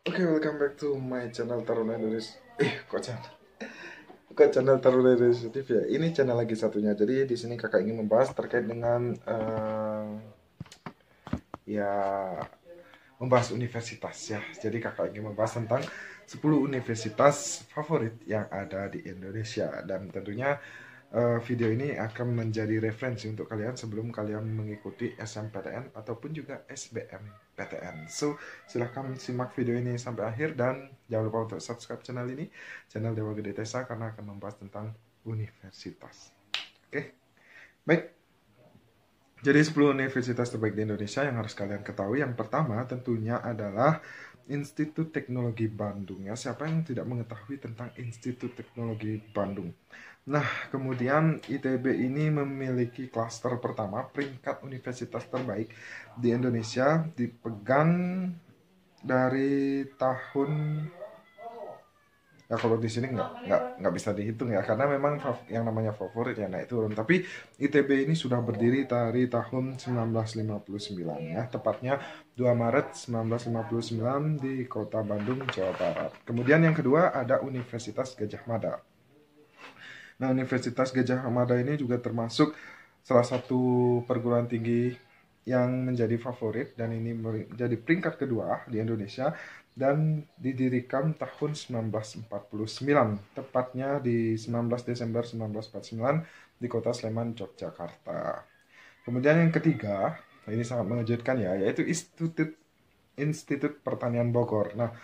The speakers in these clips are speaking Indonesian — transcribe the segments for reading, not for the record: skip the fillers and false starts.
Oke, welcome back to my channel Taruna Indonesia. Kok channel Taruna Indonesia TV ya? Ini channel lagi satunya. Jadi di sini kakak ingin membahas terkait dengan ya membahas universitas ya. Jadi kakak ingin membahas tentang 10 universitas favorit yang ada di Indonesia, dan tentunya video ini akan menjadi referensi untuk kalian sebelum kalian mengikuti SNMPTN ataupun juga SBMPTN. So, silahkan simak video ini sampai akhir dan jangan lupa untuk subscribe channel ini, channel Dewa Gede Tesa, karena akan membahas tentang universitas. Oke, baik. Jadi 10 universitas terbaik di Indonesia yang harus kalian ketahui. Yang pertama tentunya adalah Institut Teknologi Bandung ya. Siapa yang tidak mengetahui tentang Institut Teknologi Bandung? Nah, kemudian ITB ini memiliki klaster pertama, peringkat universitas terbaik di Indonesia, dipegang dari tahun, ya kalau di sini nggak bisa dihitung ya, karena memang yang namanya favorit ya naik turun. Tapi ITB ini sudah berdiri dari tahun 1959 ya, tepatnya 2 Maret 1959 di kota Bandung, Jawa Barat. Kemudian yang kedua ada Universitas Gadjah Mada. Nah, Universitas Gadjah Mada ini juga termasuk salah satu perguruan tinggi yang menjadi favorit, dan ini menjadi peringkat kedua di Indonesia dan didirikan tahun 1949, tepatnya di 19 Desember 1949 di kota Sleman, Yogyakarta. Kemudian yang ketiga, ini sangat mengejutkan ya, yaitu Institut Pertanian Bogor. Nah,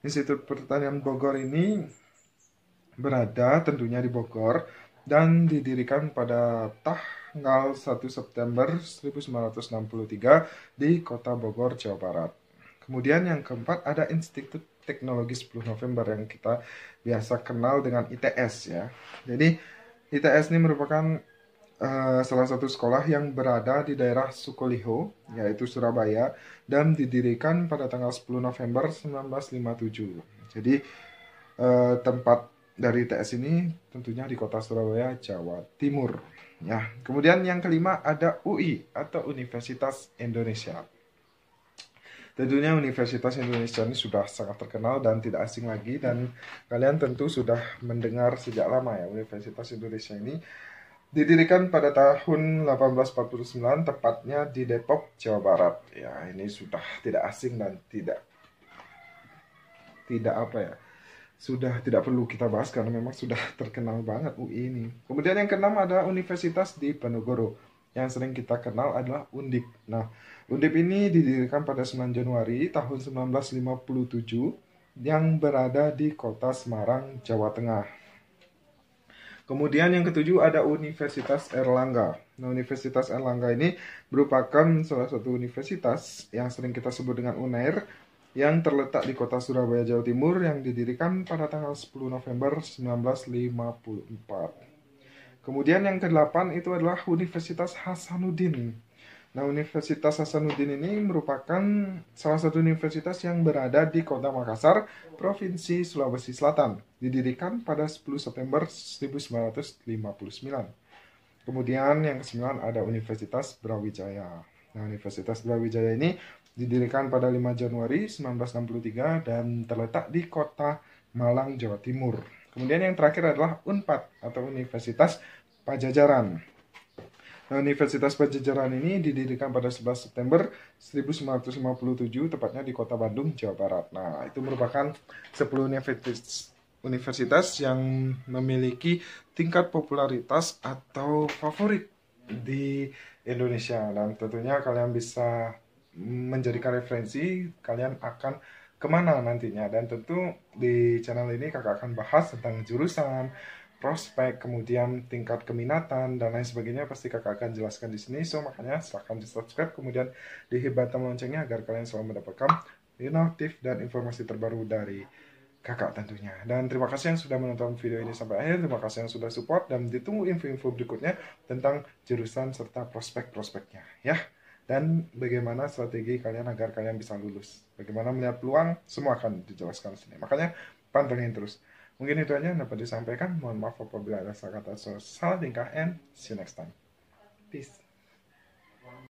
Institut Pertanian Bogor ini berada tentunya di Bogor dan didirikan pada tanggal 1 September 1963 di kota Bogor, Jawa Barat. Kemudian yang keempat ada Institut Teknologi 10 November yang kita biasa kenal dengan ITS ya. Jadi ITS ini merupakan salah satu sekolah yang berada di daerah Sukolilo, yaitu Surabaya, dan didirikan pada tanggal 10 November 1957. Jadi tempat dari ITS ini tentunya di kota Surabaya, Jawa Timur. Ya, kemudian yang kelima ada UI atau Universitas Indonesia. Tentunya Universitas Indonesia ini sudah sangat terkenal dan tidak asing lagi, dan kalian tentu sudah mendengar sejak lama ya. Universitas Indonesia ini didirikan pada tahun 1849, tepatnya di Depok, Jawa Barat. Ya, ini sudah tidak asing dan tidak apa ya, sudah tidak perlu kita bahas karena memang sudah terkenal banget UI ini. Kemudian yang keenam ada Universitas Diponegoro. Yang sering kita kenal adalah Undip. Nah, Undip ini didirikan pada 9 Januari tahun 1957 yang berada di kota Semarang, Jawa Tengah. Kemudian yang ketujuh ada Universitas Airlangga. Nah, Universitas Airlangga ini merupakan salah satu universitas yang sering kita sebut dengan UNAIR, yang terletak di kota Surabaya, Jawa Timur, yang didirikan pada tanggal 10 November 1954. Kemudian yang ke-8 itu adalah Universitas Hasanuddin. Nah, Universitas Hasanuddin ini merupakan salah satu universitas yang berada di kota Makassar, Provinsi Sulawesi Selatan. Didirikan pada 10 September 1959. Kemudian yang ke-9 ada Universitas Brawijaya. Nah, Universitas Brawijaya ini didirikan pada 5 Januari 1963 dan terletak di kota Malang, Jawa Timur. Kemudian yang terakhir adalah UNPAD atau Universitas Pajajaran. Nah, Universitas Pajajaran ini didirikan pada 11 September 1957, tepatnya di kota Bandung, Jawa Barat. Nah, itu merupakan 10 universitas yang memiliki tingkat popularitas atau favorit di Indonesia, dan tentunya kalian bisa menjadikan referensi kalian akan kemana nantinya. Dan tentu di channel ini kakak akan bahas tentang jurusan, prospek, kemudian tingkat keminatan dan lain sebagainya, pasti kakak akan jelaskan di sini. So makanya silahkan di subscribe, kemudian dihit tombol loncengnya agar kalian selalu mendapatkan notif dan informasi terbaru dari kakak tentunya. Dan terima kasih yang sudah menonton video ini sampai akhir. Terima kasih yang sudah support, dan ditunggu info-info berikutnya tentang jurusan serta prospek-prospeknya ya. Dan bagaimana strategi kalian agar kalian bisa lulus, bagaimana melihat peluang, semua akan dijelaskan di sini. Makanya pantengin terus. Mungkin itu aja yang dapat disampaikan. Mohon maaf apabila ada salah kata atau salah tingkah, and see you next time. Peace.